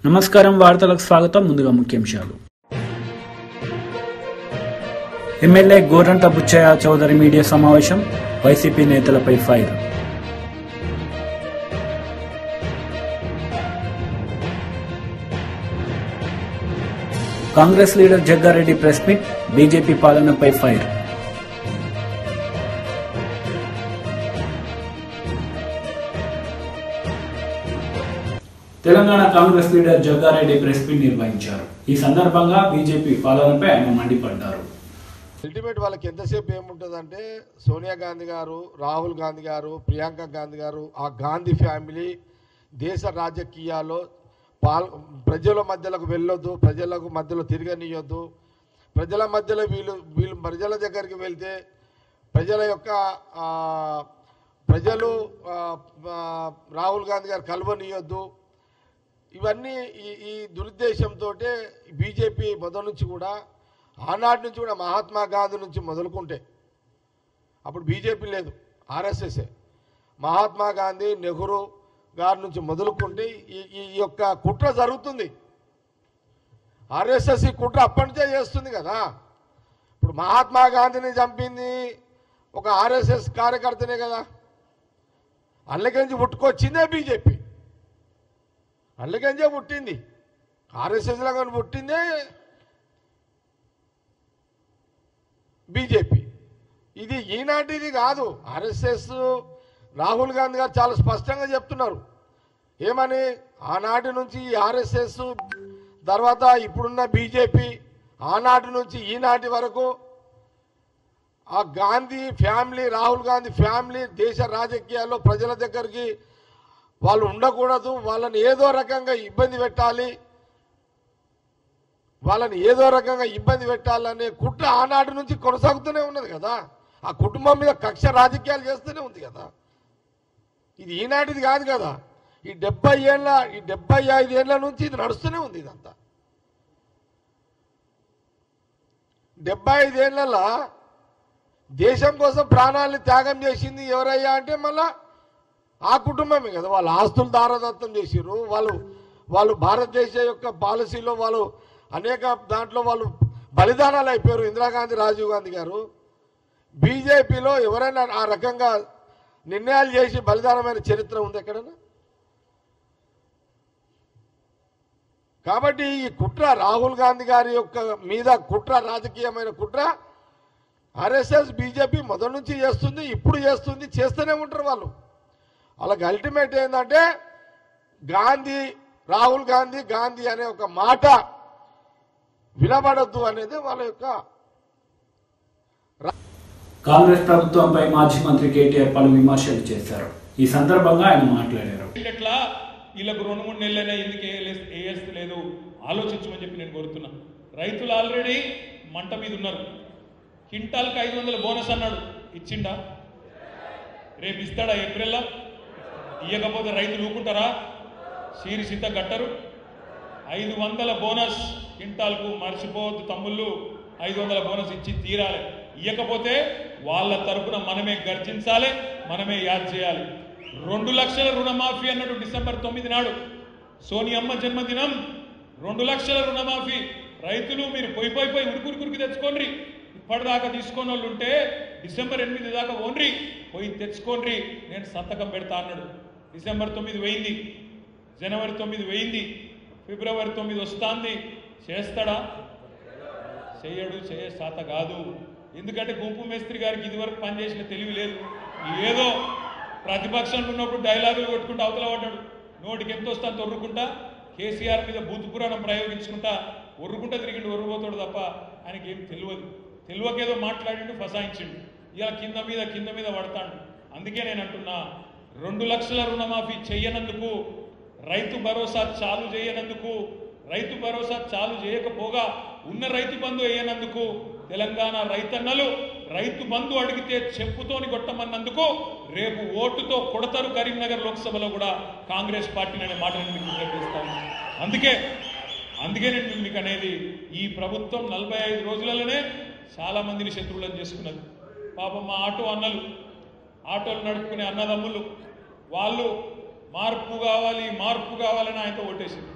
నమస్కారం వార్తలకు స్వాగతం. ముందుగా ముఖ్యాంశాలు. ఎమ్మెల్యే గోరంట బుచ్చయ్య చౌదరి మీడియా సమావేశం, వైసీపీ నేతలపై fire. Congress leader Jaggareddy press meet, BJP పాలనపై fire. Telangana Congress leader Jaggareddy press meet నిర్వహించారు. ఈ సందర్భంగా బీజేపీ పాలనపై ఆయన మండిపడ్డారు. అల్టిమేట్ వాళ్ళకి ఎంతసేపు ఏముంటుందంటే సోనియా గాంధీ గారు, రాహుల్ గాంధీ గారు, ప్రియాంక గాంధీ గారు, ఆ గాంధీ ఫ్యామిలీ దేశ రాజకీయాల్లో ప్రజల మధ్యలోకి వెళ్ళొద్దు, ప్రజలకు మధ్యలో తిరగనియొద్దు, ప్రజల మధ్యలో వీళ్ళు ప్రజల దగ్గరికి వెళ్తే ప్రజలు రాహుల్ గాంధీ గారు కలవనియొద్దు. ఇవన్నీ ఈ దురుద్దేశంతో బీజేపీ మొదటి నుంచి కూడా, ఆనాటి నుంచి కూడా మహాత్మా గాంధీ నుంచి మొదలుకుంటే, అప్పుడు బీజేపీ లేదు, ఆర్ఎస్ఎస్ఏ, మహాత్మా గాంధీ, నెహ్రూ గారి నుంచి మొదలుకుంటే ఈ యొక్క కుట్ర జరుగుతుంది. ఆర్ఎస్ఎస్ ఈ కుట్ర అప్పటి నుంచే చేస్తుంది కదా. ఇప్పుడు మహాత్మా గాంధీని చంపింది ఒక ఆర్ఎస్ఎస్ కార్యకర్తనే కదా. అల్లగంజి పుట్టుకొచ్చిందే బీజేపీ, అల్లగంజే పుట్టింది, ఆర్ఎస్ఎస్లో కానీ పుట్టిందే బీజేపీ. ఇది ఈనాటిది కాదు. ఆర్ఎస్ఎస్ రాహుల్ గాంధీ గారు చాలా స్పష్టంగా చెప్తున్నారు. ఏమని? ఆనాటి నుంచి ఆర్ఎస్ఎస్ తర్వాత ఇప్పుడున్న బీజేపీ, ఆనాటి నుంచి ఈనాటి వరకు ఆ గాంధీ ఫ్యామిలీ, రాహుల్ గాంధీ ఫ్యామిలీ దేశ రాజకీయాల్లో ప్రజల దగ్గరికి వాళ్ళు ఉండకూడదు, వాళ్ళని ఏదో రకంగా ఇబ్బంది పెట్టాలనే కుట్ర ఆనాటి నుంచి కొనసాగుతూనే ఉన్నది కదా. ఆ కుటుంబం మీద కక్ష రాజకీయాలు చేస్తూనే ఉంది కదా. ఇది ఈనాటిది కాదు కదా. ఈ 75 ఏళ్ల నుంచి ఇది నడుస్తూనే ఉంది. ఇదంతా 75 ఏళ్లలో దేశం కోసం ప్రాణాలను త్యాగం చేసింది ఎవరయ్యా అంటే మళ్ళా ఆ కుటుంబమే కదా. వాళ్ళ ఆస్తులు దారదత్తం చేసిర్రు, వాళ్ళు భారతదేశ యొక్క పాలసీలో వాళ్ళు అనేక దాంట్లో వాళ్ళు బలిదానాలు అయిపోయారు. ఇందిరాగాంధీ, రాజీవ్ గాంధీ గారు. బీజేపీలో ఎవరైనా ఆ రకంగా నిర్ణయాలు చేసి బలిదానమైన చరిత్ర ఉంది ఎక్కడన్నా? కాబట్టి ఈ కుట్ర, రాహుల్ గాంధీ గారి యొక్క మీద కుట్ర, రాజకీయమైన కుట్ర ఆర్ఎస్ఎస్ బీజేపీ మొదటి నుంచి చేస్తుంది, ఇప్పుడు చేస్తుంది, చేస్తూనే ఉంటారు వాళ్ళు. వాళ్ళకి అల్టిమేట్ ఏంటంటే గాంధీ, రాహుల్ గాంధీ, గాంధీ అనే ఒక మాట వినబడద్దు అనేది వాళ్ళ యొక్క. కాంగ్రెస్ ప్రభుత్వంపై మాజీ మంత్రి కేటీఆర్ పలు విమర్శలు చేశారు. ఈ సందర్భంగా ఆయన మాట్లాడారు. వీళ్ళకు 2-3 నెలలైనా ఎందుకు వేయలేదు ఆలోచించమని చెప్పి నేను కోరుతున్నా. రైతులు ఆల్రెడీ మంట మీద ఉన్నారు. క్వింటాల్కి 500 బోనస్ అన్నాడు, ఇచ్చిండా? రేపు ఇస్తాడా? ఏప్రిల్లో ఇవ్వకపోతే రైతులు ఊకుంటారా? సీరి సిద్ధ గట్టరు. 500 బోనస్ క్వింటాల్కు, మర్చిపోవద్దు తమ్ముళ్ళు, 500 బోనస్ ఇచ్చి తీరాలి. ఇవ్వకపోతే వాళ్ళ తరఫున మనమే గర్జించాలి, మనమే యాద్ చేయాలి. 2 లక్షల రుణమాఫీ అన్నాడు డిసెంబర్ 9 నాడు, సోనియమ్మ జన్మదినం. 2 లక్షల రుణమాఫీ. రైతులు మీరు పోయి ఉరికి తెచ్చుకోండి. ఇప్పటిదాకా తీసుకొని వాళ్ళు ఉంటే డిసెంబర్ 8 దాకా ఓన్రి పోయి తెచ్చుకోండి, నేను సంతకం పెడతా అన్నాడు. డిసెంబర్ 9 పోయింది, జనవరి 9 పోయింది, ఫిబ్రవరి 9 వస్తుంది. చేస్తాడా? చేయడు, చేయ శాత కాదు. ఎందుకంటే గుంపు మేస్త్రి గారికి ఇదివరకు పనిచేసిన తెలివి లేదు. ఏదో ప్రతిపక్షంలో ఉన్నప్పుడు డైలాగులు కొట్టుకుంటూ అవతల పడ్డాడు. నోటికి ఎంత వస్తాను తొర్రుకుంటా, కేసీఆర్ మీద బూతు పురాణం ప్రయోగించుకుంటా ఒర్రుకుంటా తిరిగిండు, ఒర్రుపోతాడు తప్ప ఆయనకి ఏం తెలియకేదో మాట్లాడిండు, ఫసాయించిండు. ఇలా కింద మీద పడతాడు. అందుకే నేను అంటున్నా, 2 లక్షల రుణమాఫీ చెయ్యనందుకు, రైతు భరోసా చాలు చేయనందుకు, రైతు భరోసా చాలు చేయకపోగా ఉన్న రైతు బంధు వేయనందుకు, తెలంగాణ రైతన్నలు రైతు బంధు అడిగితే చెప్పుతోని కొట్టమన్నందుకు రేపు ఓటుతో కొడతారు కరీంనగర్ లోక్సభలో కూడా కాంగ్రెస్ పార్టీని అనే మాటను మీకు విజ్ఞప్తిస్తాను. అందుకే నేను మీకు అనేది, ఈ ప్రభుత్వం 45 రోజులలోనే చాలా మందిని శత్రువులను చేసుకున్నది. పాపం మా ఆటోలు నడుపుకునే అన్నదమ్ములు వాళ్ళు మార్పు కావాలని ఆయనతో ఓటేసింది.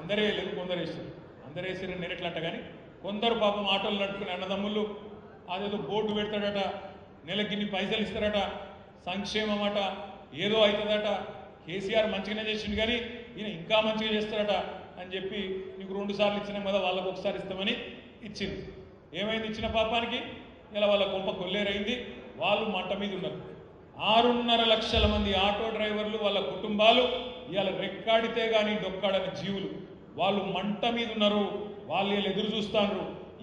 అందరే లేదు, కొందరు వేసారు. అందరు వేసారని నేను ఎట్లా అంట, కానీ కొందరు పాపం ఆటోలు నడుపుకునే అన్నదమ్ముళ్ళు అదేదో బోర్డు పెడతాడట, నెలకిన్ని పైసలు ఇస్తారట, సంక్షేమం అట, ఏదో అవుతుందట, కేసీఆర్ మంచిగానే చేసిండు కానీ ఈయన ఇంకా మంచిగా చేస్తారట అని చెప్పి నీకు 2 సార్లు ఇచ్చినాం కదా, వాళ్ళకు ఒకసారి ఇస్తామని ఇచ్చింది. ఏమైంది ఇచ్చిన పాపానికి? ఇలా వాళ్ళ కొంప కొల్లేరైంది. వాళ్ళు మంట మీద ఉన్నారు. 6.5 లక్షల మంది ఆటో డ్రైవర్లు వాళ్ళ కుటుంబాలు ఇవాళ రెక్కాడితే కానీ డొక్కాడని జీవులు వాళ్ళు మంట మీద ఉన్నారు. వాళ్ళు వీళ్ళు ఎదురు చూస్తారు,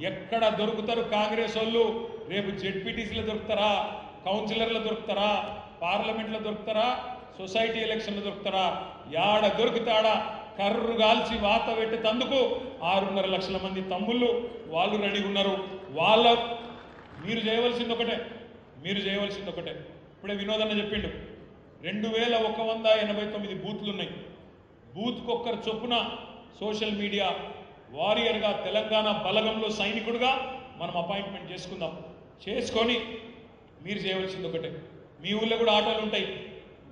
ఎక్కడ దొరుకుతారు కాంగ్రెస్ వాళ్ళు? రేపు జెడ్పీటీసీలో దొరుకుతారా, కౌన్సిలర్లు దొరుకుతారా, పార్లమెంట్లో దొరుకుతారా, సొసైటీ ఎలక్షన్లో దొరుకుతారా? యాడ దొరుకుతాడా కర్రు గాల్చి వాత పెట్టేందుకు 6.5 లక్షల మంది తమ్ముళ్ళు వాళ్ళు రెడీగా ఉన్నారు. మీరు చేయవలసింది ఒకటే. ఇప్పుడే వినోదన్న చెప్పిండు, 2189 బూత్లు ఉన్నాయి. బూత్కు ఒక్కరు చొప్పున సోషల్ మీడియా వారియర్గా తెలంగాణ బలగంలో సైనికుడుగా మనం అపాయింట్మెంట్ చేసుకొని మీరు చేయవలసింది ఒకటే. మీ ఊళ్ళో కూడా ఆటోలు ఉంటాయి,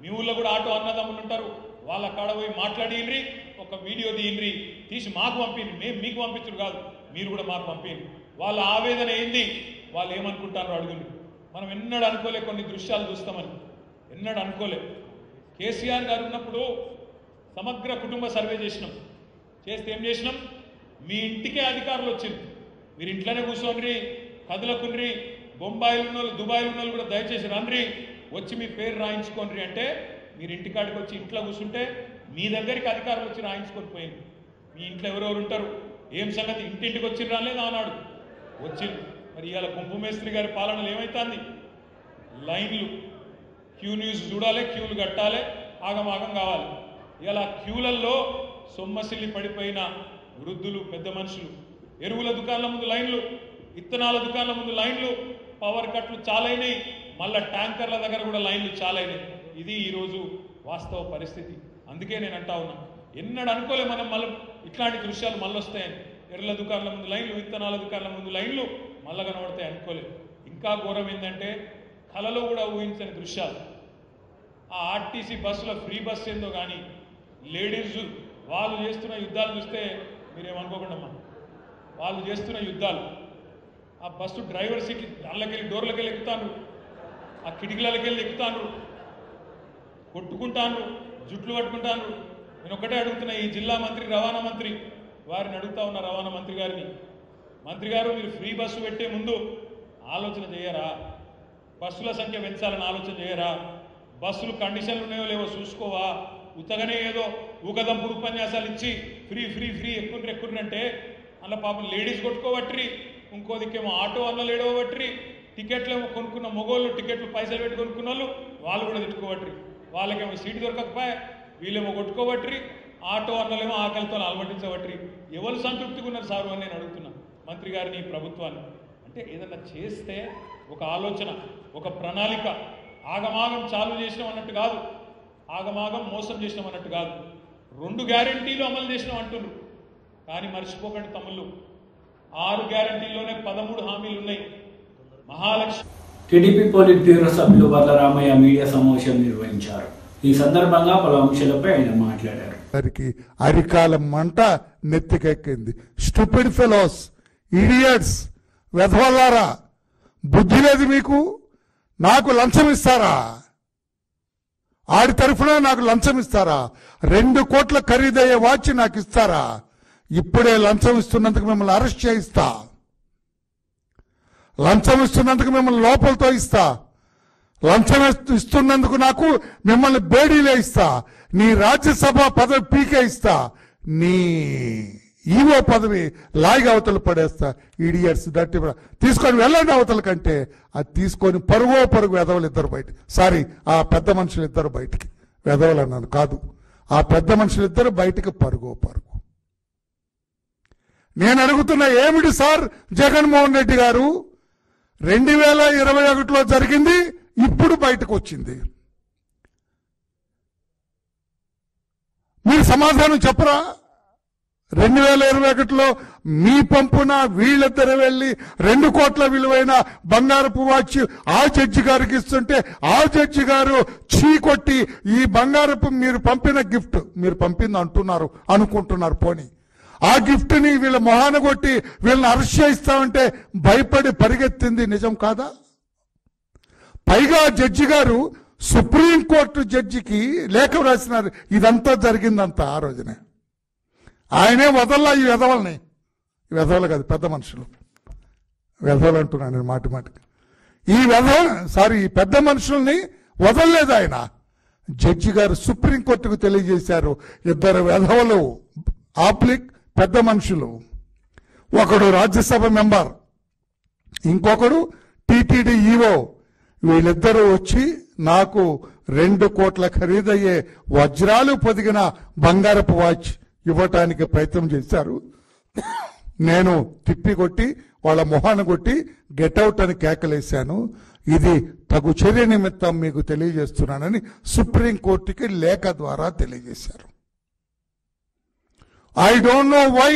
మీ ఊళ్ళో కూడా ఆటో అన్నదమ్ములు ఉంటారు. వాళ్ళ కాడ పోయి మాట్లాడినరి, ఒక వీడియో తీయండి, తీసి మాకు పంపింది. మేము మీకు పంపించరు కాదు, మీరు కూడా మాకు పంపింది. వాళ్ళ ఆవేదన ఏంది, వాళ్ళు ఏమనుకుంటారో అడుగుండి. మనం ఎన్నడూ అనుకోలే కొన్ని దృశ్యాలు చూస్తామని, ఎన్నడూ అనుకోలే. కేసీఆర్ గారు ఉన్నప్పుడు సమగ్ర కుటుంబ సర్వే చేస్తే ఏం చేసినాం? మీ ఇంటికే అధికారులు వచ్చింది. మీరు ఇంట్లోనే కూర్చోండి, కదులకుండ్రి, బొంబాయిలో ఉన్న వాళ్ళు దుబాయ్లో ఉన్న వాళ్ళు కూడా దయచేసి రండి, వచ్చి మీ పేరు రాయించుకోండి అంటే మీరు ఇంటికాడికి వచ్చి ఇంట్లో కూర్చుంటే మీ దగ్గరికి అధికారులు వచ్చి రాయించుకొని పోయింది. మీ ఇంట్లో ఎవరెవరు ఉంటారు, ఏం సంగతి, ఇంటింటికి వచ్చి రాలేదు ఆనాడు వచ్చింది. మరి ఇవాళ కుంభమేస్త్రి గారి పాలనలు ఏమవుతుంది? లైన్లు, క్యూ న్యూస్ చూడాలి, క్యూలు కట్టాలి, ఆగమాగం కావాలి. ఇలా క్యూలల్లో సొమ్మసిల్లి పడిపోయిన వృద్ధులు, పెద్ద మనుషులు, ఎరువుల దుకాణాల ముందు లైన్లు, ఇత్తనాల దుకాణాల ముందు లైన్లు, పవర్ కట్లు చాలైనాయి, మళ్ళా ట్యాంకర్ల దగ్గర కూడా లైన్లు చాలైనాయి. ఇది ఈరోజు వాస్తవ పరిస్థితి. అందుకే నేను అంటా ఉన్నా, ఎన్నడూ అనుకోలే మనం మళ్ళీ ఇట్లాంటి దృశ్యాలు మళ్ళీ వస్తాయని. ఎర్రల దుకాణాల ముందు లైన్లు, విత్తనాల దుకాణాల ముందు లైన్లు మళ్ళా కనబడతాయి అనుకోలే. ఇంకా ఘోరం ఏంటంటే కలలో కూడా ఊహించని దృశ్యాలు. ఆ ఆర్టీసీ బస్సుల ఫ్రీ బస్సు ఏందో కానీ లేడీస్ వాళ్ళు చేస్తున్న యుద్ధాలు చూస్తే మీరేమనుకోకుండా, వాళ్ళు చేస్తున్న యుద్ధాలు, ఆ బస్సు డ్రైవర్ సీట్లు అల్లకెళ్ళి డోర్లకెళ్ళి ఎక్కుతాను, ఆ కిటికీలకెళ్ళి ఎక్కుతాను, కొట్టుకుంటాను, జుట్లు పట్టుకుంటాను. నేను ఒకటే అడుగుతున్నా, ఈ జిల్లా మంత్రి, రవాణా మంత్రి వారిని అడుగుతా ఉన్న, రవాణా మంత్రి గారిని, మంత్రి గారు మీరు ఫ్రీ బస్సు పెట్టే ముందు ఆలోచన చేయరా? బస్సుల సంఖ్య పెంచాలని ఆలోచన చేయరా? బస్సులు కండిషన్లు ఉన్నాయో లేవో చూసుకోవా? ఉత్తగానే ఏదో ఊకదంపుడు ఉపన్యాసాలు ఇచ్చి ఫ్రీ ఫ్రీ ఫ్రీ ఎక్కుండ్రి అంటే అలా పాపం లేడీస్ కొట్టుకోబట్టి, ఇంకో దిక్కేమో ఆటో అన్న లేడవబట్టి, టికెట్లు ఏమో కొనుక్కున్న మొగోళ్ళు, టికెట్లు పైసలు పెట్టి కొనుక్కున్న వాళ్ళు కూడా తిట్టుకోబట్టి, వాళ్ళకేమో సీటు దొరకకపోయా, వీళ్ళేమో కొట్టుకోబట్టి, ఆటో అన్నలేమో ఆకలితో అలవటించబట్టి, ఎవరు సంతృప్తిగా ఉన్నారు సారు అని నేను అడుగుతున్నా మంత్రి గారిని, ప్రభుత్వాన్ని. అంటే ఏదన్నా చేస్తే ఒక ఆలోచన, ఒక ప్రణాళిక, ఆగమాగం చాలు చేసినాం అన్నట్టు కాదు, ఆగమాగం మోసం చేసినాం అన్నట్టు కాదు, 2 గ్యారెంటీలు అమలు చేసినాం అంటున్నారు. కానీ మర్చిపోకండి తమ్ముళ్ళు, 6 గ్యారెంటీల్లోనే 13 హామీలు ఉన్నాయి. మహాలక్ష్మి టీడీపీ పోలిట్ బ్యూరో సభ్యులు వర్లరామయ్య మీడియా సమావేశం నిర్వహించారు. ఈ సందర్భంగా పలు అంశాలపై ఆయన మాట్లాడారు. అరికాల మంట నెత్తికెక్కింది. స్టూపిడ్ ఫెలోస్, ఇడియట్స్, వెధవలారా, బుద్ధి లేదు మీకు? నాకు లంచం ఇస్తారా? ఆడి తరఫున నాకు లంచం ఇస్తారా? 2 కోట్ల ఖరీదయ్యే వాచ్ నాకు ఇస్తారా? ఇప్పుడే లంచం ఇస్తున్నందుకు మిమ్మల్ని అరెస్ట్ చేయిస్తా, లంచం ఇస్తున్నందుకు మిమ్మల్ని లోపలతో ఇస్తా, లంచం ఇస్తున్నందుకు నాకు మిమ్మల్ని బేడీలే ఇస్తా, నీ రాజ్యసభ పదవి పీకే ఇస్తా, నీ ఈవో పదవి లాగి అవతలు పడేస్తా. ఈడియట్స్ దట్టి తీసుకొని వెళ్ళండి అవతల కంటే, అది తీసుకొని పరుగు వెధవలు ఇద్దరు బయట, సారీ ఆ పెద్ద మనుషులు ఇద్దరు బయటికి, వెధవలు అన్నాను కాదు, ఆ పెద్ద మనుషులు ఇద్దరు బయటికి పరుగు. నేను అడుగుతున్నా, ఏమిటి సార్ జగన్మోహన్ రెడ్డి గారు 2021లో జరిగింది ఇప్పుడు బయటకు వచ్చింది, మీరు సమాధానం చెప్పరా? 2021లో మీ పంపున వీళ్ళిద్దరు వెళ్లి 2 కోట్ల విలువైన బంగారపు వాచ్ ఆ జడ్జి గారికి ఇస్తుంటే ఆ జడ్జి గారు చీకొట్టి ఈ బంగారపు మీరు పంపిన గిఫ్ట్ మీరు పంపింది అనుకుంటున్నారు పోనీ ఆ గిఫ్ట్ ని వీళ్ళ మొహాన కొట్టి వీళ్ళని అరెస్ట్ చేయిస్తామంటే భయపడి పరిగెత్తింది నిజం కాదా? పైగా జడ్జి గారు సుప్రీంకోర్టు జడ్జికి లేఖ రాసినారు. ఇదంతా జరిగిందంతా ఆ రోజునే. ఆయనే వదల్లా ఈ వెధవల్ని. ఈ వెధవలు కాదు, పెద్ద మనుషులు. వెధవలు అంటున్నాను నేను మాటికి. ఈ పెద్ద మనుషుల్ని వదలలేదు ఆయన. జడ్జి గారు సుప్రీంకోర్టుకు తెలియజేశారు, 2 వెధవలు ఆప్లిక్ పెద్ద మనుషులు, ఒకడు రాజ్యసభ మెంబర్, ఇంకొకడు టీటీడీ ఈవో, వీళ్ళిద్దరూ వచ్చి నాకు 2 కోట్ల ఖరీదయ్యే వజ్రాలు పొదిగిన బంగారపు వాచ్ ఇవ్వటానికి ప్రయత్నం చేశారు. నేను తిప్పి కొట్టి వాళ్ళ మొహాన్ని కొట్టి గెట్అవుట్ అని కేకలేశాను. ఇది తగు చర్య నిమిత్తం మీకు తెలియజేస్తున్నానని సుప్రీంకోర్టుకి లేఖ ద్వారా తెలియజేశారు. I don't know why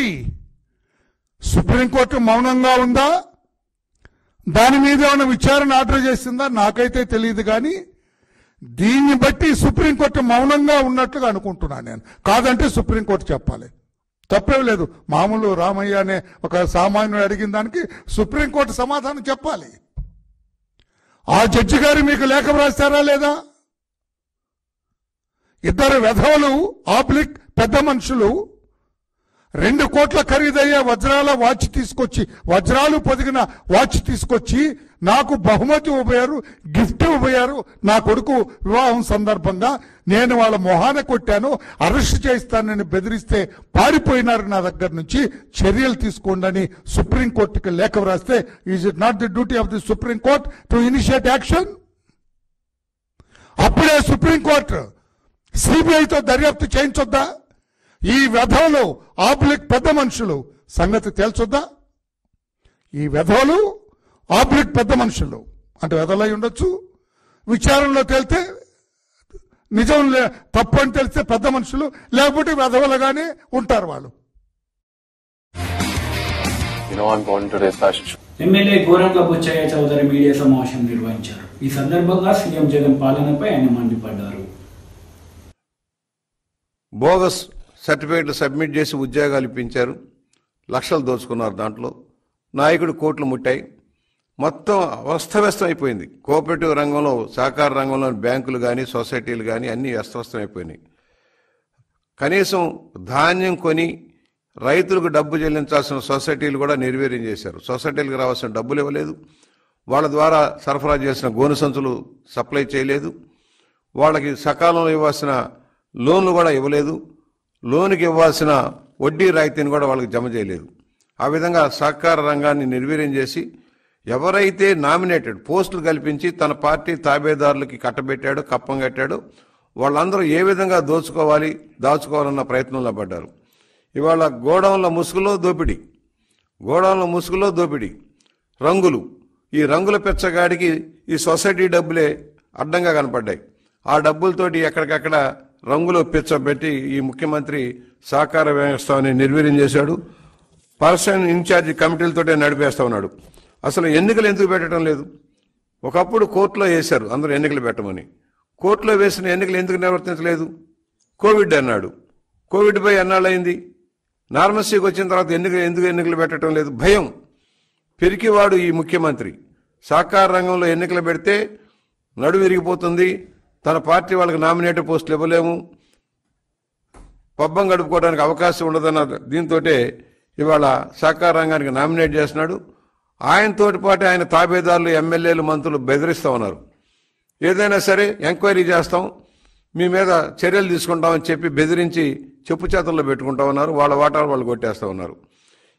supreme court మౌనంగా ఉందా, దాని మీద ఏమైనా విచారణ ఆర్డర్ చేసిందా నాకైతే తెలియదు. కానీ దీన్ని బట్టి సుప్రీంకోర్టు మౌనంగా ఉన్నట్లుగా అనుకుంటున్నాను నేను. కాదంటే సుప్రీంకోర్టు చెప్పాలి, తప్పేం లేదు. మామూలు రామయ్య అనే ఒక సామాన్యుడు అడిగిన దానికి సుప్రీంకోర్టు సమాధానం చెప్పాలి. ఆ జడ్జి గారు మీకు లేఖ రాస్తారా లేదా? 2 వెధవలు ఆప్లిక్ పెద్ద మనుషులు 2 కోట్ల ఖరీదయ్యే వజ్రాలు పొదిగిన వాచ్ తీసుకొచ్చి నాకు బహుమతి ఇవ్వబోయారు, గిఫ్ట్ ఇవ్వబోయారు. నా కొడుకు వివాహం సందర్భంగా నేను వాళ్ళ మొహాన కొట్టాను, అరెస్ట్ చేస్తానని బెదిరిస్తే పారిపోయినారు నా దగ్గర నుంచి, చర్యలు తీసుకోండి అని సుప్రీంకోర్టుకి లేఖ రాస్తే is it not the duty of the Supreme Court to initiate action? అప్పుడే సుప్రీంకోర్టు సిబిఐతో దర్యాప్తు చేయించొద్దా? ఈ వెధవలు ఆబ్లిక్ పెద్ద మనుషులు సంగతి తేల్చొద్దా? ఈ వెధవలు ఆబ్లిక్ పెద్ద మనుషులు అంటే వెధవలై ఉండొచ్చు, విచారణలో తేలితే నిజం తప్పు అని తెలిస్తే పెద్ద మనుషులు, లేకపోతే వెధవలుగానే ఉంటారు వాళ్ళు. ఎమ్మెల్యే గోరంట్ల బుచ్చయ్య చౌదరి మీడియా సమావేశం నిర్వహించారు. ఈ సందర్భంగా సీఎం జగన్ పాలనపై ఆయన మండిపడ్డారు. బోగస్ సర్టిఫికేట్లు సబ్మిట్ చేసి ఉద్యోగాలు ఇప్పించారు, లక్షలు దోచుకున్నారు. దాంట్లో నాయకుడు కోట్లు ముట్టాయి. మొత్తం అస్తవ్యస్తం అయిపోయింది. కోఆపరేటివ్ రంగంలో, సహకార రంగంలో బ్యాంకులు కానీ సొసైటీలు కానీ అన్నీ అస్తవ్యస్తం అయిపోయినాయి. కనీసం ధాన్యం కొని రైతులకు డబ్బు చెల్లించాల్సిన సొసైటీలు కూడా నిర్వీర్యం చేశారు. సొసైటీలకు రావాల్సిన డబ్బులు ఇవ్వలేదు, వాళ్ళ ద్వారా సరఫరా చేసిన గోను సంచులు సప్లై చేయలేదు, వాళ్ళకి సకాలంలో ఇవ్వాల్సిన లోన్లు కూడా ఇవ్వలేదు, లోనుకి ఇవ్వాల్సిన వడ్డీ రాయితీని కూడా వాళ్ళకి జమ చేయలేదు. ఆ విధంగా సహకార రంగాన్ని నిర్వీర్యం చేసి ఎవరైతే నామినేటెడ్ పోస్టులు కల్పించి తన పార్టీ తాబేదారులకి కట్టబెట్టాడో, కప్పం కట్టాడో వాళ్ళందరూ ఏ విధంగా దాచుకోవాలన్న ప్రయత్నంలో పడ్డారు. ఇవాళ గోడౌన్ల ముసుగులో దోపిడీ, రంగులు, ఈ రంగుల పెచ్చగాడికి ఈ సొసైటీ డబ్బులే అడ్డంగా కనపడ్డాయి. ఆ డబ్బులతోటి ఎక్కడికక్కడ రంగులు పెచ్చబెట్టి ఈ ముఖ్యమంత్రి సహకార వ్యవస్థని నిర్వీర్యం చేశాడు. పర్సన్ ఇన్ఛార్జి కమిటీలతోటే నడిపేస్తా ఉన్నాడు. అసలు ఎన్నికలు ఎందుకు పెట్టడం లేదు? ఒకప్పుడు కోర్టులో వేశారు అందరూ ఎన్నికలు పెట్టమని. కోర్టులో వేసిన ఎన్నికలు ఎందుకు నిర్వర్తించలేదు? కోవిడ్ అన్నాడు. కోవిడ్ పోయి ఎన్నాళ్ళయింది? నార్మల్సీకి వచ్చిన తర్వాత ఎందుకు ఎన్నికలు పెట్టడం లేదు? భయం. పెరికివాడు ఈ ముఖ్యమంత్రి. సహకార రంగంలో ఎన్నికలు పెడితే నడుము విరిగిపోతుంది, తన పార్టీ వాళ్ళకి నామినేటెడ్ పోస్టులు ఇవ్వలేము, పబ్బం గడుపుకోవడానికి అవకాశం ఉండదన్న దీంతో ఇవాళ సహకార రంగానికి నామినేట్ చేస్తున్నాడు. ఆయనతోటి పాటు ఆయన తాబేదారులు, ఎమ్మెల్యేలు, మంత్రులు బెదిరిస్తూ ఉన్నారు. ఏదైనా సరే ఎంక్వైరీ చేస్తాం, మీ మీద చర్యలు తీసుకుంటామని చెప్పి బెదిరించి చెప్పు చేతుల్లో పెట్టుకుంటా ఉన్నారు. వాళ్ళ వాటాలు వాళ్ళు కొట్టేస్తూ ఉన్నారు.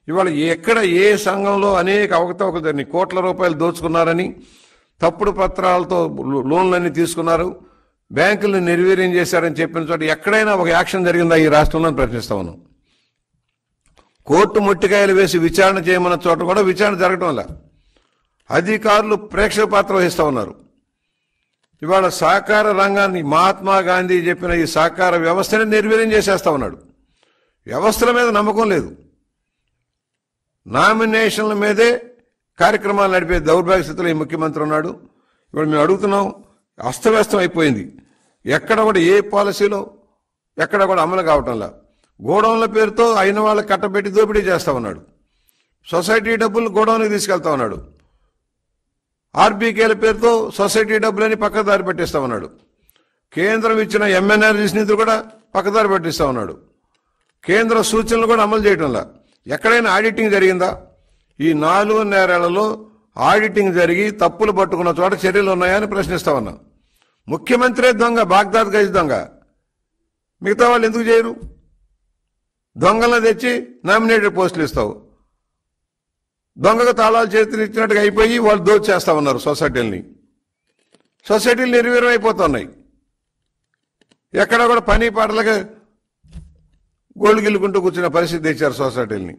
ఇవాళ ఎక్కడ ఏ సంఘంలో అనేక అవకతవకలు జరిగినాయి. కోట్ల రూపాయలు దోచుకున్నారని, తప్పుడు పత్రాలతో లోన్లన్నీ తీసుకున్నారు, బ్యాంకులను నిర్వీర్యం చేశారని చెప్పిన చోట ఎక్కడైనా ఒక యాక్షన్ జరిగిందా ఈ రాష్ట్రంలో ప్రశ్నిస్తా ఉన్నాం. కోర్టు ముట్టికాయలు వేసి విచారణ చేయమన్న చోట కూడా విచారణ జరగడం లే. అధికారులు ప్రేక్షక పాత్ర వహిస్తూ ఉన్నారు. ఇవాళ సహకార రంగాన్ని మహాత్మా గాంధీ చెప్పిన ఈ సహకార వ్యవస్థని నిర్వీర్యం చేసేస్తా ఉన్నాడు. వ్యవస్థల మీద నమ్మకం లేదు. నామినేషన్ల మీదే కార్యక్రమాలు నడిపే దౌర్భాగ్య స్థితిలో ఈ ముఖ్యమంత్రి ఉన్నాడు. ఇప్పుడు మేము అడుగుతున్నాం, అస్తవ్యస్తం అయిపోయింది. ఎక్కడ కూడా ఏ పాలసీలో ఎక్కడ కూడా అమలు కావటంలా. గోడౌన్ల పేరుతో అయిన వాళ్ళకి కట్టబెట్టి దోపిడీ చేస్తా ఉన్నాడు. సొసైటీ డబ్బులు గోడౌన్కి తీసుకెళ్తా ఉన్నాడు. ఆర్బీకేల పేరుతో సొసైటీ డబ్బులని పక్కదారి పెట్టిస్తా ఉన్నాడు. కేంద్రం ఇచ్చిన ఎంఎన్ఆర్జీస్ నిధులు కూడా పక్కదారి పెట్టిస్తా ఉన్నాడు. కేంద్ర సూచనలు కూడా అమలు చేయడంలా. ఎక్కడైనా ఆడిటింగ్ జరిగిందా? ఈ 4.5 ఆడిటింగ్ జరిగి తప్పులు పట్టుకున్న చోట చర్యలు ఉన్నాయని ప్రశ్నిస్తా ఉన్నా. ముఖ్యమంత్రే దొంగ, బాగ్దాద్ గజ దొంగ. మిగతా వాళ్ళు ఎందుకు చేయరు? దొంగలను తెచ్చి నామినేటెడ్ పోస్టులు ఇస్తావు. దొంగకు తాళాలు చేతులు ఇచ్చినట్టుగా అయిపోయి వాళ్ళు దోచేస్తా ఉన్నారు సొసైటీలని. సొసైటీలు నిర్వీర్యం అయిపోతున్నాయి. ఎక్కడ కూడా పని పాటలకు గోళ్ళు గిల్లుకుంటూ కూర్చున్న పరిస్థితి తెచ్చారు సొసైటీలని.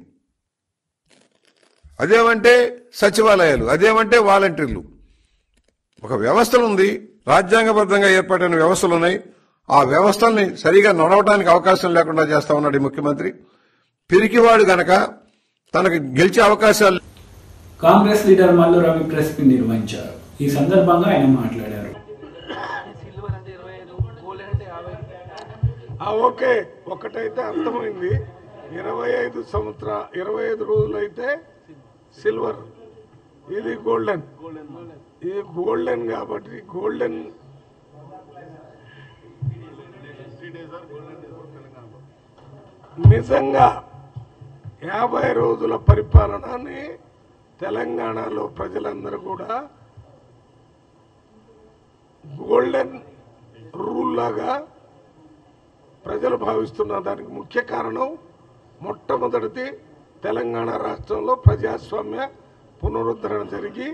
అదేమంటే సచివాలయాలు, అదేమంటే వాలంటీర్లు. ఒక వ్యవస్థలు ఉంది, రాజ్యాంగబద్ధంగా ఏర్పడిన వ్యవస్థలు ఉన్నాయి. ఆ వ్యవస్థల్ని సరిగా నడవడానికి అవకాశం లేకుండా చేస్తా ఉన్నాడు ఈ ముఖ్యమంత్రి. పిరికివాడు గనక తనకు గెలిచే అవకాశాలు. Congress leader Mallu Ravi press meet నిర్వహించారు. ఈ సందర్భంగా ఆయన మాట్లాడారు. ఓకే, ఒకటైతే అర్థమైంది. 25 రోజులు అయితే సిల్వర్, ఇది గోల్డెన్. ఇది గోల్డెన్ కాబట్టి గోల్డెన్ నిజంగా 50 రోజుల పరిపాలనని తెలంగాణలో ప్రజలందరూ కూడా గోల్డెన్ రూల్ లాగా ప్రజలు భావిస్తున్న దానికి ముఖ్య కారణం మొట్టమొదటిది తెలంగాణ రాష్ట్రంలో ప్రజాస్వామ్య పునరుద్ధరణ జరిగి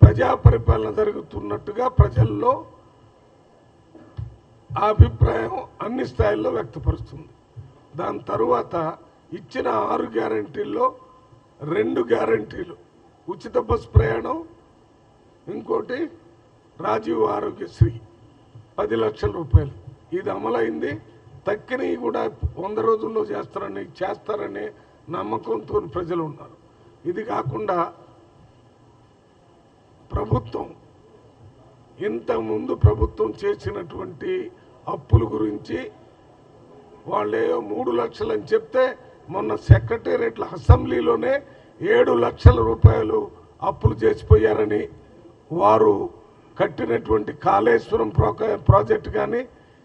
ప్రజా పరిపాలన జరుగుతున్నట్టుగా ప్రజల్లో ఆ అభిప్రాయం అన్ని స్థాయిల్లో వ్యక్తపరుస్తుంది. దాని తరువాత ఇచ్చిన 6 గ్యారంటీల్లో 2 గ్యారంటీలు, ఉచిత బస్ ప్రయాణం, ఇంకోటి రాజీవ్ ఆరోగ్యశ్రీ 10 లక్షల రూపాయలు, ఇది అమలైంది. తక్కినవి కూడా 100 రోజుల్లో చేస్తారనే నమ్మకంతో ప్రజలు ఉన్నారు. ఇది కాకుండా ప్రభుత్వం ఇంతకుముందు ప్రభుత్వం చేసినటువంటి అప్పుల గురించి వాళ్ళే 3 లక్షలు అని చెప్తే మొన్న సెక్రటేరియట్ల అసెంబ్లీలోనే 7 లక్షల రూపాయలు అప్పులు చేసిపోయారని, వారు కట్టినటువంటి కాళేశ్వరం ప్రాజెక్టు కానీ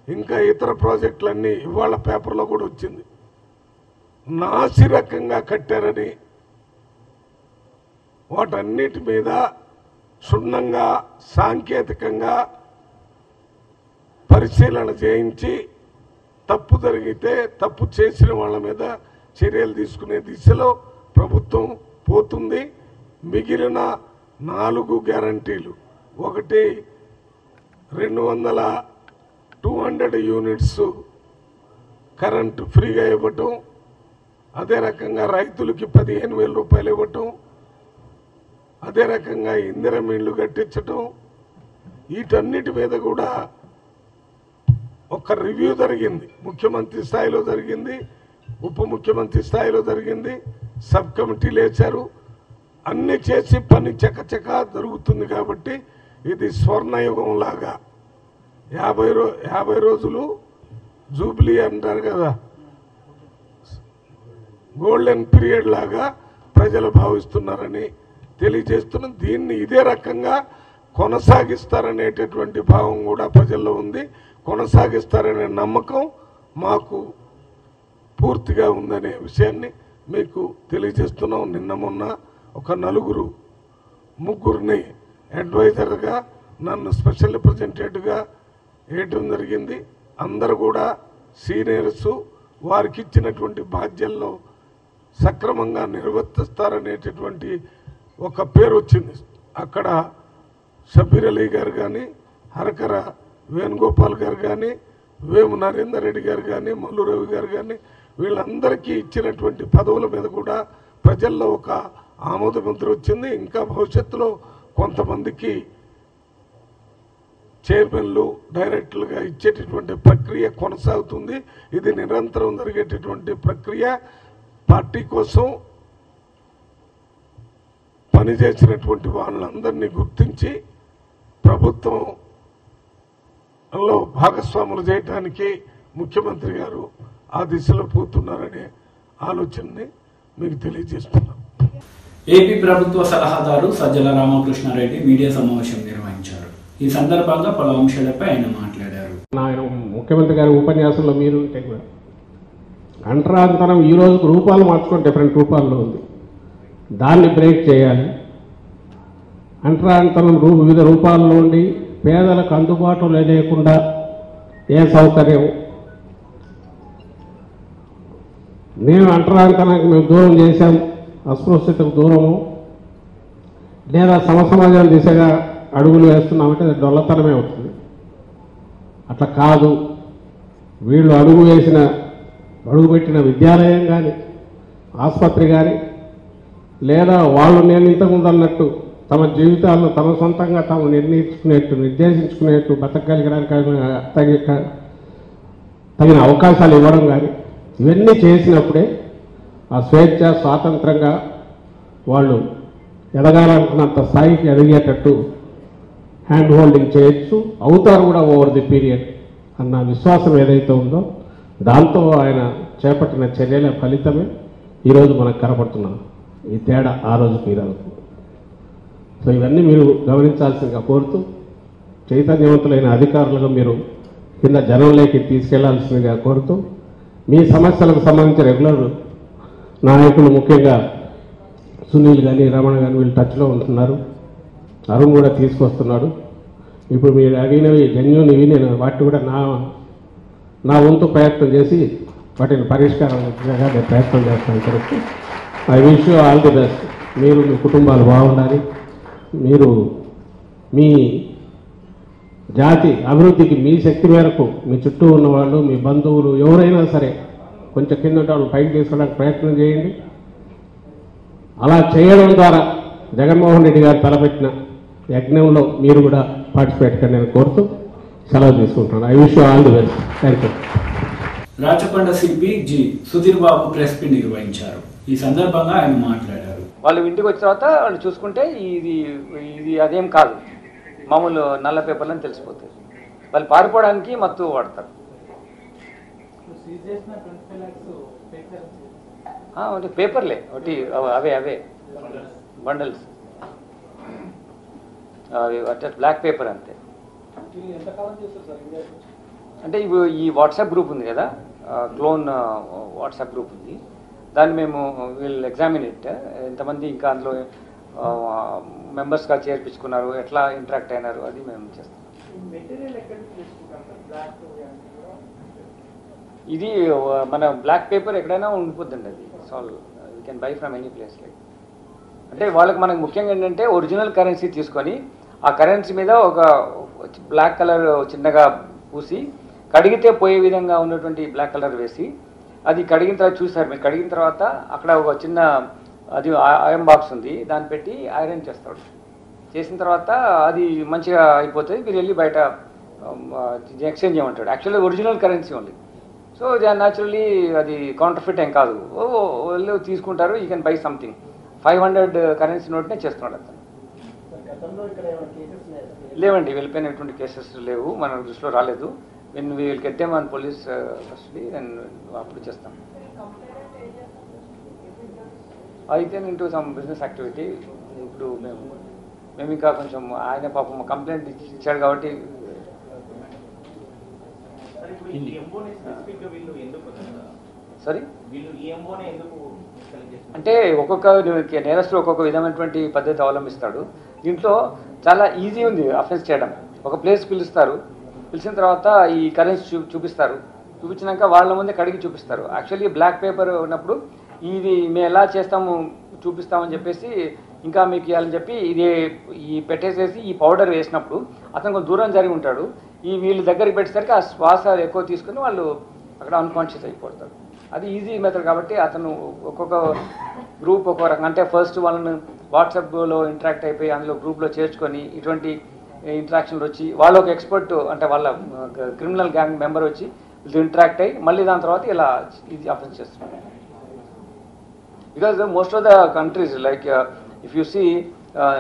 ఇంకా ఇతర ప్రాజెక్టులన్నీ ఇవాళ పేపర్లో కూడా వచ్చింది, నాసిరకంగా కట్టారని, వాటన్నిటి మీద క్షుణ్ణంగా సాంకేతికంగా పరిశీలన చేయించి తప్పు జరిగితే తప్పు చేసిన వాళ్ళ మీద చర్యలు తీసుకునే దిశలో ప్రభుత్వం పోతుంది. మిగిలిన 4 గ్యారంటీలు, ఒకటి 200 యూనిట్స్ కరెంటు ఫ్రీగా ఇవ్వటం, అదే రకంగా రైతులకి 15,000 రూపాయలు ఇవ్వటం, అదే రకంగా ఇందిరమ్మ ఇళ్ళు కట్టించటం, వీటన్నిటి మీద కూడా ఒక రివ్యూ జరిగింది. ముఖ్యమంత్రి స్థాయిలో జరిగింది, ఉప ముఖ్యమంత్రి స్థాయిలో జరిగింది, సబ్ కమిటీలు వేశారు. అన్ని చేసి పని చకచక జరుగుతుంది. కాబట్టి ఇది స్వర్ణయుగం లాగా 50 రోజులు జూబ్లీ అంటారు కదా, గోల్డెన్ పీరియడ్ లాగా ప్రజలు భావిస్తున్నారని తెలియజేస్తున్నాం. దీన్ని ఇదే రకంగా కొనసాగిస్తారనేటటువంటి భావం కూడా ప్రజల్లో ఉంది. కొనసాగిస్తారనే నమ్మకం మాకు పూర్తిగా ఉందనే విషయాన్ని మీకు తెలియజేస్తున్నాం. నిన్న మొన్న ఒక 3-4 అడ్వైజర్గా నన్ను స్పెషల్ రిప్రజెంటేటివ్గా వేయటం జరిగింది. అందరూ కూడా సీనియర్స్ వారికి ఇచ్చినటువంటి బాధ్యతల్లో సక్రమంగా నిర్వర్తిస్తారనేటటువంటి ఒక పేరు వచ్చింది. అక్కడ షబీర్ అలీ గారు కానీ, హరకర వేణుగోపాల్ గారు కానీ, వేము నరేందర్ రెడ్డి గారు కానీ, మల్లు రవి గారు కానీ, వీళ్ళందరికీ ఇచ్చినటువంటి పదవుల మీద కూడా ప్రజల్లో ఒక ఆమోద ముద్ర వచ్చింది. ఇంకా భవిష్యత్తులో కొంతమందికి చైర్మన్లు డైరెక్టర్లుగా ఇచ్చేటటువంటి ప్రక్రియ కొనసాగుతుంది. ఇది నిరంతరం జరిగేటటువంటి ప్రక్రియ. పార్టీ కోసం పనిచేసినటువంటి వాళ్ళందరినీ గుర్తించి ప్రభుత్వంలో భాగస్వాములు చేయడానికి ముఖ్యమంత్రి గారు ఆ దిశలో పోతున్నారనే ఆలోచనని మీకు తెలియజేస్తున్నాం. ఏపీ ప్రభుత్వ సలహాదారు సజ్జల రామకృష్ణారెడ్డి మీడియా సమావేశం నిర్వహించారు. ఈ సందర్భంగా పలు అంశాలపై ఆయన మాట్లాడారు. ఆయన ముఖ్యమంత్రి గారి ఉపన్యాసంలో మీరు ఉంటే కూడా అంటరాంతరం ఈ రోజుకు రూపాలు మార్చుకొని డిఫరెంట్ రూపాల్లో ఉంది. దాన్ని బ్రేక్ చేయాలి. అంటరాంతరం వివిధ రూపాల్లో ఉండి పేదలకు అందుబాటులో లేకుండా ఏ సౌకర్యం మేము అంటరాంతరానికి మేము దూరం చేశాం, అస్పృశ్యతకు దూరము లేదా సమసమాజం దిశగా అడుగులు వేస్తున్నామంటే అది డొల్లతనమే అవుతుంది. అట్లా కాదు. వీళ్ళు అడుగుపెట్టిన విద్యాలయం కానీ ఆసుపత్రి కానీ లేదా వాళ్ళు నేను ఇంతకుముందు అన్నట్టు తమ జీవితాలను తమ సొంతంగా తాము నిర్దేశించుకునేట్టు బతకగలిగడానికి తగిన అవకాశాలు ఇవ్వడం కానీ ఇవన్నీ చేసినప్పుడే ఆ స్వేచ్ఛ స్వాతంత్రంగా వాళ్ళు ఎదగాలనుకున్నంత స్థాయికి ఎదిగేటట్టు హ్యాండ్ హోల్డింగ్ చేయొచ్చు, అవుతారు కూడా ఓవర్ ది పీరియడ్ అన్న విశ్వాసం ఏదైతే ఉందో దాంతో ఆయన చేపట్టిన చర్యల ఫలితమే ఈరోజు మనకు కనపడుతున్నాం. ఈ తేడా ఆ రోజుకి ఈ రోజుకు. సో ఇవన్నీ మీరు గమనించాల్సిందిగా కోరుతూ చైతన్యవంతులైన అధికారులుగా మీరు కింద జనంలోకి తీసుకెళ్లాల్సిందిగా కోరుతూ మీ సమస్యలకు సంబంధించి రెగ్యులర్ నాయకులు ముఖ్యంగా సునీల్ కానీ రమణ కానీ వీళ్ళు టచ్లో ఉంటున్నారు. అరుణ్ కూడా తీసుకొస్తున్నాడు. ఇప్పుడు మీరు అడిగినవి జెన్యూన్ ఇవి నేను వాటిని కూడా నా వంతు ప్రయత్నం చేసి వాటిని పరిష్కారం ప్రయత్నం చేస్తాను. Correct. I wish you all the best. మీరు మీ కుటుంబాలు బాగుండాలి. మీరు మీ జాతి అభివృద్ధికి మీ శక్తి మేరకు మీ చుట్టూ ఉన్నవాళ్ళు మీ బంధువులు ఎవరైనా సరే కొంచెం కింద వాళ్ళు పైకి తీసుకోవడానికి ప్రయత్నం చేయండి. అలా చేయడం ద్వారా జగన్మోహన్ రెడ్డి గారు తలపెట్టిన యజ్ఞంలో మీరు కూడా పార్టిసిపేట్ కానీ నేను కోరుతూ సెలవు తీసుకుంటున్నాను. I wish you all the best. Thank you. Rachakonda CP G Sudheer Babu press meet నిర్వహించారు. ఈ సందర్భంగా ఆయన మాట్లాడారు. వాళ్ళు ఇంటికి వచ్చిన తర్వాత వాళ్ళు చూసుకుంటే ఇది అదేం కాదు, మామూలు నల్ల పేపర్లని తెలిసిపోతుంది. వాళ్ళు పారిపోవడానికి మత్తు వాడతారు. అంటే పేపర్లే ఒకటి అవే బండల్స్ అంటే బ్లాక్ పేపర్ అంతే. అంటే ఈ వాట్సాప్ గ్రూప్ ఉంది కదా, క్లోన్ వాట్సాప్ గ్రూప్ ఉంది. దాన్ని మేము వీళ్ళు ఎగ్జామిన్ ఇట్ ఎంతమంది ఇంకా అందులో మెంబర్స్గా చేర్పించుకున్నారు, ఎట్లా ఇంటరాక్ట్ అయినారు, అది మేము చేస్తాం. ఇది మన బ్లాక్ పేపర్ ఎక్కడైనా ఉండిపోద్దండి. అది solve you can buy from any place. Like అంటే వాళ్ళకి మనకు ముఖ్యంగా ఏంటంటే ఒరిజినల్ కరెన్సీ తీసుకొని ఆ కరెన్సీ మీద ఒక బ్లాక్ కలర్ చిన్నగా పూసి కడిగితే పోయే విధంగా ఉన్నటువంటి బ్లాక్ కలర్ వేసి అది కడిగిన తర్వాత చూసారు మీరు. కడిగిన తర్వాత అక్కడ ఒక చిన్న అది ఐరన్ బాక్స్ ఉంది, దాన్ని పెట్టి ఐరన్ చేస్తాడు. చేసిన తర్వాత అది మంచిగా అయిపోతుంది. మీరు వెళ్ళి బయట ఎక్స్చేంజ్ చేయమంటాడు. Actually original currency only. So naturally అది కౌంటర్ఫిట్ ఏం కాదు. వాళ్ళు తీసుకుంటారు. You can buy something. 500 currency నోట్నే చేస్తున్నాడు అతను. లేవండి, వెళ్ళిపోయినటువంటి కేసెస్ లేవు, మన దృష్టిలో రాలేదు. When we will get them on police custody and అప్పుడు చేస్తాం. అయితే ఇంటూ సమ్ బిజినెస్ యాక్టివిటీ. ఇప్పుడు మేము ఇంకా కొంచెం ఆయన పాపం కంప్లైంట్ ఇచ్చాడు కాబట్టి సారీ అంటే ఒక్కొక్క నేరస్తులు ఒక్కొక్క విధమైనటువంటి పద్ధతి అవలంబిస్తాడు. దీంట్లో చాలా ఈజీ ఉంది అఫెన్స్ చేయడం. ఒక ప్లేస్ పిలుస్తారు, పిలిచిన తర్వాత ఈ కరెన్సీ చూపిస్తారు. చూపించినాక వాళ్ళ ముందే కడిగి చూపిస్తారు. యాక్చువల్లీ బ్లాక్ పేపర్ ఉన్నప్పుడు ఇది మేము ఎలా చేస్తాము చూపిస్తామని చెప్పేసి ఇంకా మీకు ఇవ్వాలని చెప్పి ఈ పెట్టేసేసి ఈ పౌడర్ వేసినప్పుడు అతను కొంచెం దూరం జరిగి ఉంటాడు. వీళ్ళు దగ్గరికి పెట్టేసరికి ఆ శ్వాస ఎక్కువ తీసుకుని వాళ్ళు అక్కడ అన్కాన్షియస్ అయిపోతారు. అది ఈజీ మెథడ్ కాబట్టి అతను ఒక్కొక్క గ్రూప్ ఒక్కొక్క రకం. అంటే ఫస్ట్ వాళ్ళని వాట్సాప్లో ఇంటరాక్ట్ అయిపోయి అందులో గ్రూప్లో చేర్చుకొని ఇటువంటి ఇంటరాక్షన్లు వచ్చి వాళ్ళు ఒక ఎక్స్పర్ట్ అంటే వాళ్ళ క్రిమినల్ గ్యాంగ్ మెంబర్ వచ్చి వీళ్ళతో ఇంటరాక్ట్ అయ్యి మళ్ళీ దాని తర్వాత ఇలా ఇది అఫెన్స్ చేస్తున్నారు. Because most of the countries like if you see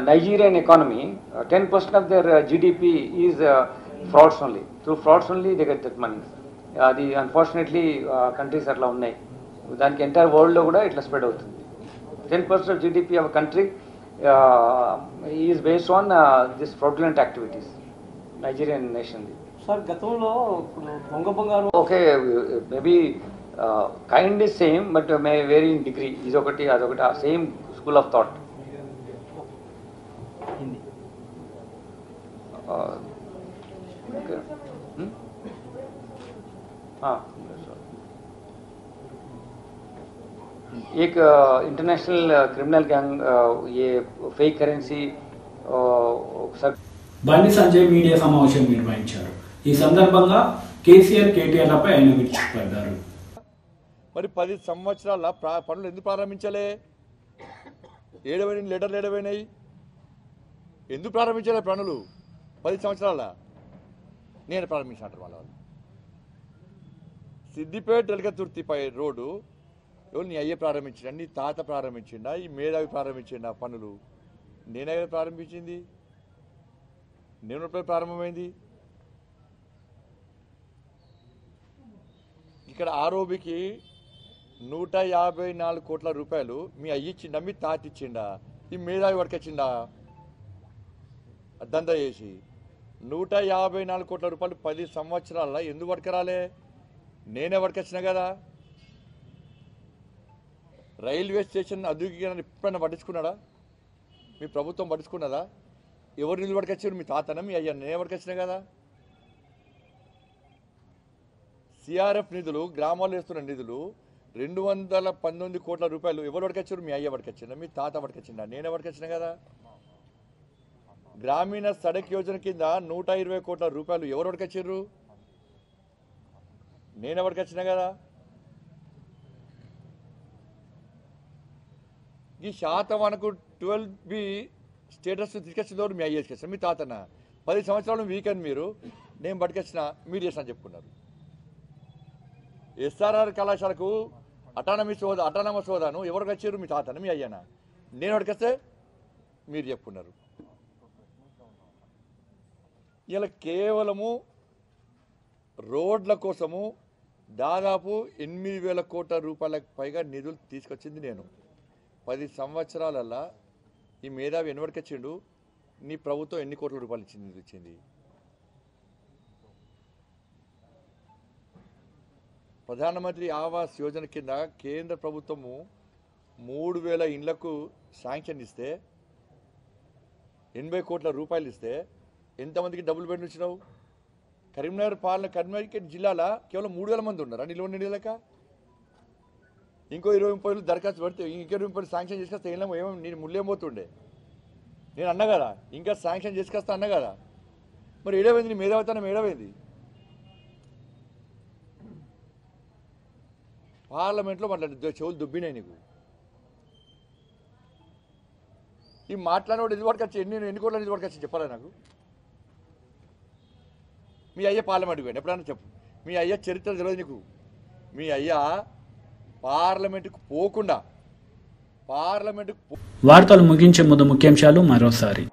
Nigerian economy, 10% of their GDP is frauds only. Through frauds only they get that money. The unfortunately countries atla unnai. Daniki entire world lo kuda itla spread avutundi. 10% of GDP of a country is based on this fraudulent activities. Nigerian nation. Sir, gatanlo bonga bangaru. Okay, maybe kind is same, but may vary in degree. Is okati adokata same school of thought. एक international criminal gang ये fake currency Bandi Sanjay media సమావేశం నిర్వహించారు. ఈ సందర్భంగా కేసీఆర్ కేటీఆర్లపై ఆయన విరుచుకుపడ్డారు. మరి 10 సంవత్సరాల పనులు ఎందుకు ప్రారంభించలే? ఏడవైన లెటర్లు ఏడవైనాయి ఎందుకు ప్రారంభించలే పనులు? 10 సంవత్సరాల నేను ప్రారంభించాను. వాళ్ళ సిద్దిపేట ఎలగతుర్తిపై రోడ్డు ఎవరు నీ అయ్యే ప్రారంభించిండా, నీ తాత ప్రారంభించిండా, ఈ మేధావి ప్రారంభించిండా పనులు? నేనే ప్రారంభించింది. నేను ప్రారంభమైంది. ఇక్కడ ఆరోబికి 154 కోట్ల రూపాయలు మీ అయ్యిచ్చిండా, మీ తాత ఇచ్చిండా, ఈ మేధావి వడకొచ్చిండా? దందా చేసి 154 కోట్ల రూపాయలు 10 సంవత్సరాల ఎందుకు వడకరాలే? నేనే వడకొచ్చిన కదా. రైల్వే స్టేషన్ అదుగుగానే ఎప్పుడైనా పట్టించుకున్నాడా? మీ ప్రభుత్వం పట్టించుకున్నదా? ఎవరు నిధులు పట్టుకొచ్చారు? మీ తాతన మీ అయ్యా? నేనే పట్టుకొచ్చినా కదా. సిఆర్ఎఫ్ నిధులు, గ్రామాల్లో వేస్తున్న నిధులు 219 కోట్ల రూపాయలు ఎవరు పట్టుకొచ్చారు? మీ అయ్య పట్టుకొచ్చిందా, మీ తాత పట్టుకొచ్చిందా? నేనే పట్టుకొచ్చినా కదా. గ్రామీణ సడక్ యోజన కింద 120 కోట్ల రూపాయలు ఎవరు పట్టుకొచ్చారు? నేనే పట్టుకొచ్చినా కదా. ఈ శాతవానకు 12B స్టేటస్ తీసుకొచ్చిందోడు మీ అయ్యేసి వచ్చారు, మీ తాతన. 10 సంవత్సరాలు వీకెండ్ మీరు నేను పట్టుకొచ్చిన మీరు చేసిన చెప్పుకున్నారు. SRR కళాశాలకు అటానమస్ హోదాను ఎవరికి వచ్చారు? మీ తాతన, మీ అయ్యానా? నేను పట్టుకొస్తే మీరు చెప్పుకున్నారు. ఇలా కేవలము రోడ్ల కోసము దాదాపు 8,000 కోట్ల రూపాయలకు పైగా నిధులు తీసుకొచ్చింది నేను. 10 సంవత్సరాలల్లా ఈ మేధావి ఎన్నివరకొచ్చిండు? నీ ప్రభుత్వం ఎన్ని కోట్ల రూపాయలు ఇచ్చింది? ప్రధానమంత్రి ఆవాస్ యోజన కింద కేంద్ర ప్రభుత్వము 3,000 ఇండ్లకు శాంక్షన్ ఇస్తే 80 కోట్ల రూపాయలు ఇస్తే ఎంతమందికి డబ్బులు పెట్టి ఇచ్చినావు? కరీంనగర్ జిల్లాలో కేవలం 3,000 మంది ఉన్నారా నిల్వ నిడలేక? ఇంకో 20-30 దరఖాస్తు పెడితే ఇంకో 20 శాంక్షన్ చేసుకొస్తే ఏమో నేను ముళ్ళేం పోతుండే. నేను అన్నా కదా ఇంకా శాంక్షన్ చేసుకొస్తా అన్నా కదా. మరి ఏడవైంది? నీ మేధావితనం ఏడవైంది? పార్లమెంట్లో మాట్లాడి చెవులు దుబ్బినాయి నీకు. ఈ మాట్లాడేవాడు ఇది వరకు వచ్చి ఎన్ని కోట్ల ఇది వరకు వచ్చి చెప్పాలా నాకు? మీ అయ్య పార్లమెంట్కి పోయాడు ఎప్పుడన్నా చెప్పు. మీ అయ్య చరిత్ర తెలియదు నీకు. మీ అయ్య పార్లమెంటుకు పోకుండా వార్తలు ముగించే ముందు ముఖ్యాంశాలు మరోసారి.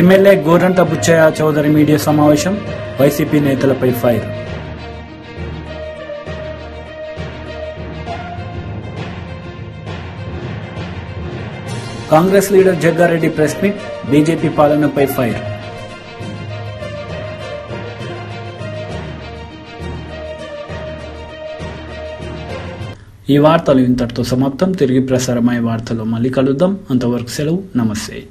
ఎమ్మెల్యే గోరంట బుచ్చయ్య చౌదరి మీడియా సమావేశం, వైసీపీ నేతలపై fire. Congress leader Jaggareddy press meet, BJP పాలనపై ఫైర్. ఈ వార్తలు ఇంతటితో సమాప్తం. తిరిగి ప్రసారమయ్యే వార్తలు మళ్ళీ కలుద్దాం. అంతవరకు సెలవు. నమస్తే.